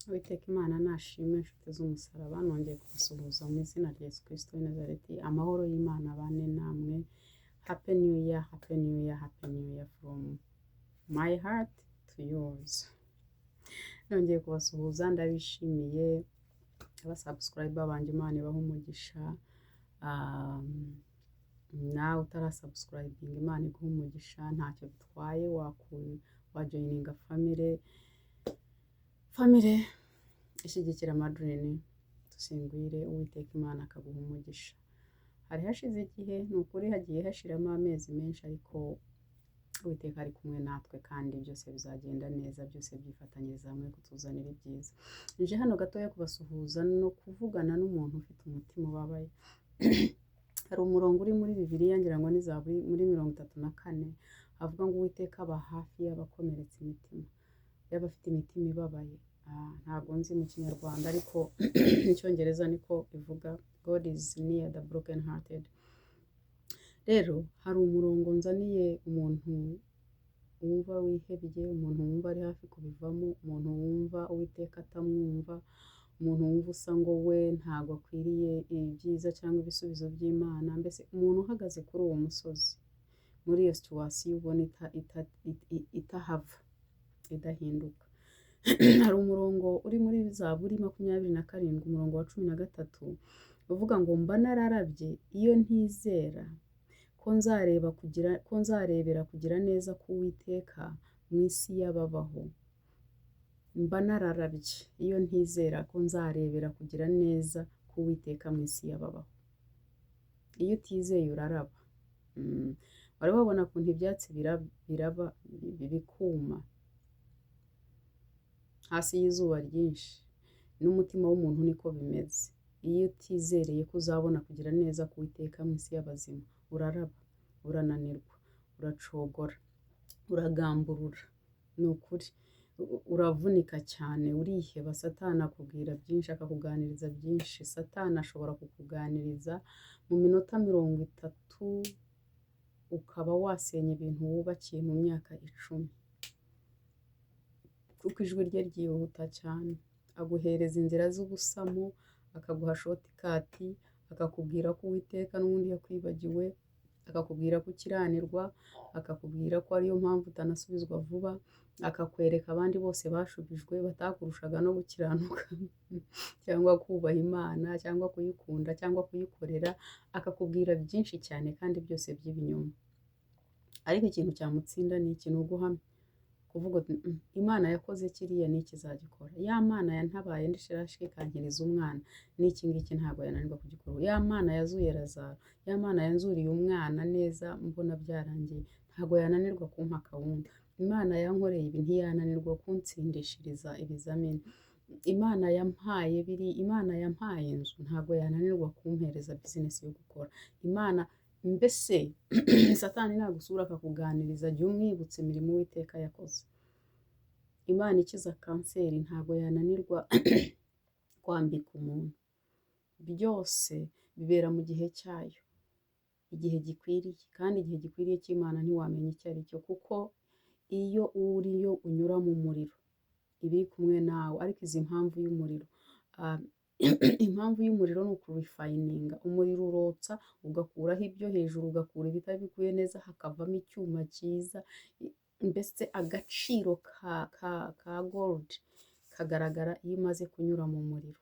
Uwiteka Imana nashimwe inshuti z'umusaraba nongeye kubasuhuza mu izina rya Yesu Kristo w'i Nazareti. Amahoro y'Imana abane namwe. Happy New Year, Happy New Year, Happy New Year from my heart to yours. Nongeye kubasuhuza ndabishimiye abasubscriber banjye, Imana ibahe umugisha. Nawe utarasubscribing, Imana iguhe umugisha, ntacyo bitwaye wajoyininga family ishyigikira Madrine dusingwire. Uwiteka Imana akaguha umugisha. Hari hashize igihe, ni ukuri hagiye hashiramo amezi menshi, ariko Uwiteka ari kumwe natwe kandi byose bizagenda neza, byose byifatanyiriza hamwe kutuzanira ibyiza. Nje hano gatoya kubasuhuza no kuvugana n'umuntu ufite umutima ubabaye. Hari umurongo uri muri Bibiliya ngira ngo ni Zaburi muri 34 avuga ngo Uwiteka aba hafi y'abakomeretse imitima, y'abafite imitima ibabaye. Ntabwo nzi mu Kinyarwanda, ariko Icyongereza niko ivuga, God is near the broken hearted. Rero hari umurongo nzaniye umuntu wumva wihebye, umuntu wumva ari hafi kubivamo, umuntu wumva Uwiteka atamwumva, umuntu wumva usa ngo we ntabwo akwiriye ibyiza cyangwa ibisubizo by'Imana, mbese umuntu uhagaze kuri uwo musozi muri iyo situation ubona itahava idahinduka. Hari umurongo uri muri Zaburi 27 umurongo wa 13 uvuga ngo mba nararabye iyo ntizera ko nzarebera kugira neza k'Uwiteka mu isi y'ababaho. Mba nararabye iyo ntizera ko nzarebera kugira neza k'Uwiteka mu isi y'ababaho. Iyo utizeye uraraba. Wari wabona ukuntu ibyatsi biraba bikuma hasi y'izuba ryinshi, n'umutima w'umuntu niko bimeze. Iyo utizereye ko uzabona kugira neza k'Uwiteka mu isi y'abazima, uraraba, urananirwa, uracogora, uragamburura. Ni ukuri uravunika cyane, uriheba. Satani akubwira byinshi, akakuganiriza byinshi. Satani ashobora kukuganiriza mu minota 30 ukaba wasenya ibintu wubakiye mu myaka 10, kuko ijwi rye ryihuta cyane. Aguhereza inzira z'ubusamo, akaguha shotikati, akakubwira ko Uwiteka n'ubundi yakwibagiwe, akakubwira ko ukiranirwa, akakubwira ko ariyo mpamvu utanasubizwa vuba, akakwereka abandi bose bashubijwe batakurushaga no gukiranuka cyangwa kubaha Imana cyangwa kuyikunda cyangwa kuyikorera. Akakubwira byinshi cyane kandi byose by'ibinyoma, ariko ikintu cyamutsinda ni ikintu guhamya, kuvuga Imana yakoze kiriya n'iki izagikora. Ya Mana yantabaye ndishirashike ikankiriza umwana, n'iki ngiki ntabwo yananirwa kugikora. Ya Mana yazuye Lazaro, ya Mana yanzuriye umwana neza mbona byarangiye, ntabwo yananirwa kumpa kawunga. Imana yankoreye ibi ntiyananirwa kuntsindishiriza ibizamini. Imana yampaye inzu, ntabwo yananirwa kumpereza business yo gukora. Imana mbese Satani nagusura akakuganiriza, jya umwibutsa imirimo Uwiteka yakoze. Imana ikiza kanseri ntabwo yananirwa kwambika umuntu. Byose bibera mu gihe cyayo, igihe gikwiriye, kandi igihe gikwiriye cy'Imana ntiwamenya icyo ari cyo, kuko iyo uriyo unyura mu muriro iba iri kumwe nawe. Ariko izi impamvu y'umuriro, impamvu y'umuriro ni ukurifayininga. Umuriro urotsa ugakuraho ibyo hejuru, ugakura ibitabikuye neza, hakavamo icyuma cyiza. Mbese agaciro ka gold kagaragara iyo umaze kunyura mu muriro.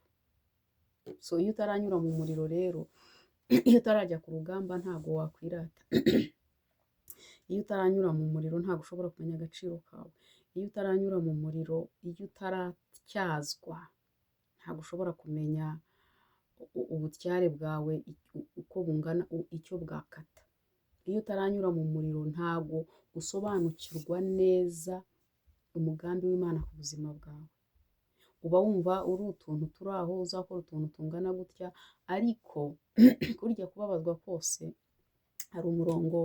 So iyo utaranyura mu muriro rero, iyo utarajya ku rugamba ntabwo wakwirata. Iyo utaranyura mu muriro ntabwo ushobora kumenya agaciro kawe. Iyo utaranyura mu muriro, iyo utaratyazwa ntabwo ushobora kumenya ubutyare bwawe uko bungana, icyo bwakata. Iyo utaranyura mu muriro ntabwo usobanukirwa neza umugambi w'Imana ku buzima bwawe. Uba wumva uri utuntu turi aho, uzakora utuntu tungana gutya, ariko kurya kubabazwa kose. Hari umurongo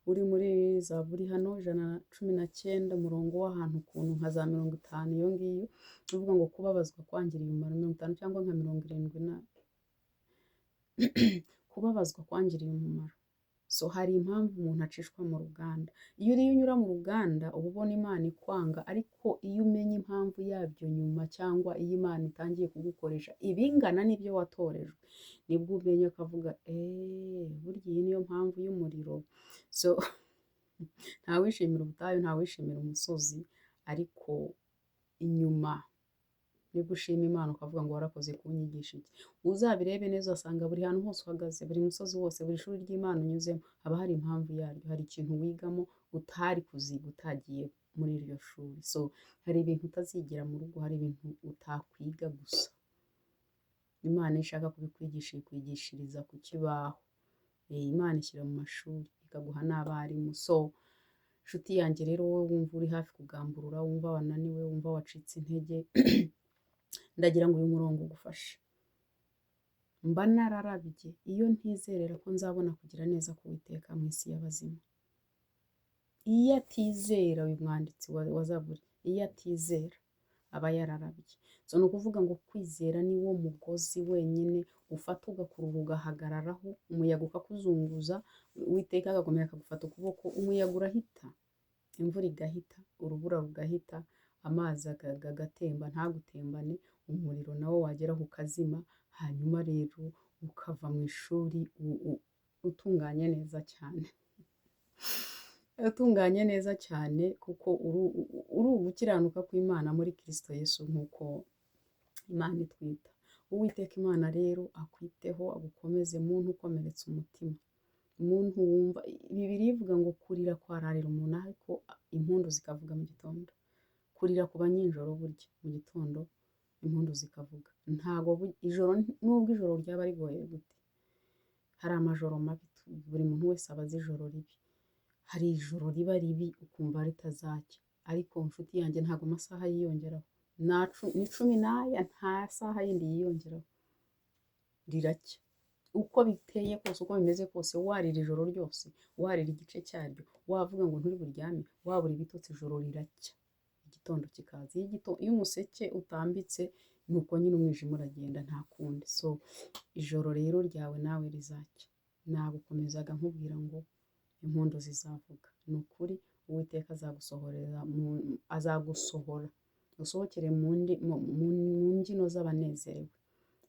uri muri Zaburi hano 119 umurongo w'ahantu ukuntu nka za 50 iyo ngiyo uvuga ngo kubabazwa kwangiriye umumaro, 50 cyangwa nka 70 kubabazwa kwangiriye umumaro. so hari impamvu umuntu acishwa mu ruganda. Iyo uriyo unyura mu ruganda uba ubona Imana ikwanga, ariko iyo umenya impamvu yabyo nyuma, cyangwa iyo Imana itangiye kugukoresha ibingana n'ibyo watorejwe, nibwo umenya ukavuga burya iyi niyo mpamvu y'umuriro. So ntawishimira ubutayu, ntawishimira umusozi, ariko inyuma nibwo ushima Imana ukavuga ngo warakoze kunyigisha iki. Uzabirebe neza usanga buri hantu hose uhagaze, buri musozi wose, buri shuri ry'Imana unyuzemo, haba hari impamvu yaryo, hari ikintu wigamo utari kuziga utagiye muri iryo shuri. So hari ibintu utazigira mu rugo, hari ibintu utakwiga gusa, Imana ishaka kubikwigisha ikwigishiriza ku kibaho. Imana ishyira mu mashuri ikaguha n'abarimu. So nshuti yanjye rero, wowe wumva uri hafi kugamburura, wumva wananiwe, wumva wacitse intege, ndagira ngo uyu murongo ugufashe. Mba nararabye iyo ntizerera ko nzabona kugira neza k'Uwiteka mu isi y'abazima. Iyo atizera, uyu mwanditsi wa Zaburi, iyo atizera aba yararabye. So ni ukuvuga ngo kwizera ni wo mugozi wenyine ufata ugakurura ugahagararaho, umuyaga ukakuzunguza, Uwiteka agakomeza akagufata ukuboko, umuyaga urahita, imvura igahita, urubura rugahita, amazi agatemba ntagutembane, umuriro nawo wageraho ukazima, hanyuma rero ukava mu ishuri utunganye neza cyane. Utunganye neza cyane, kuko uri ugukiranuka kw'Imana muri Kristo Yesu, nk'uko Imana itwita. Uwiteka Imana rero akwiteho, agukomeze muntu ukomeretse umutima, umuntu wumva. Bibiliya ivuga ngo kurira kwararira umuntu, ariko impundu zikavuga mu gitondo. Kurira kuba nyinjoro, burya mu gitondo impundu zikavuga. Ntago ijoro, nubwo ijoro ryaba rigoye gute, hari amajoro mabi, buri muntu wese aba azi ijoro ribi. Hari ijoro riba ribi ukumva ritazacya, ariko nshuti yanjye ntago amasaha yiyongeraho, ni 10 nta saha yindi yiyongeraho, riracya. Uko biteye kose, uko bimeze kose, warira ijoro ryose, warira igice cyaryo, wavuga ngo nturi buryame, wabura ibitotsi, ijoro riracya, igitondo kikaza. Iyo umuseke utambitse, nuko nyine umwijima uragenda, nta kundi. So ijoro rero ryawe nawe rizacya. Nagukomezaga nkubwira ngo impundu zizavuga. Ni ukuri Uwiteka azagusohora usohokere mu mbyino z'abanezerewe.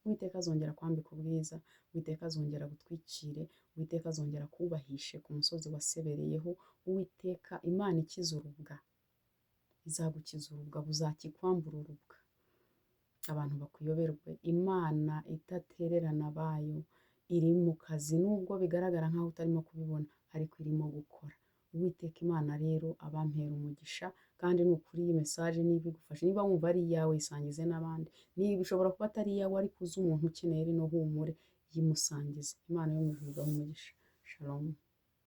Uwiteka azongera kwambika ubwiza, Uwiteka azongera gutwikire, Uwiteka azongera kubahishe ku musozi wasebereyeho. Uwiteka Imana ikiza urubwa izagukiza urubwa, buzakikwambura urubwa. Abantu bakuyoberwe, Imana idatererana abayo, iri mu kazi, nubwo bigaragara nkaho utarimo kubibona, ariko irimo gukora. Uwiteka Imana rero abampera umugisha, kandi ni ukuri iyi mesaje niba igufasha, niba wumva ari iyawe, isangize n'abandi. Niba bishobora kuba atari iyawe, ariko uzi umuntu ukeneye rino humure, yimusangize. Imana yo mu ijuru ibahe umugisha. Shalom.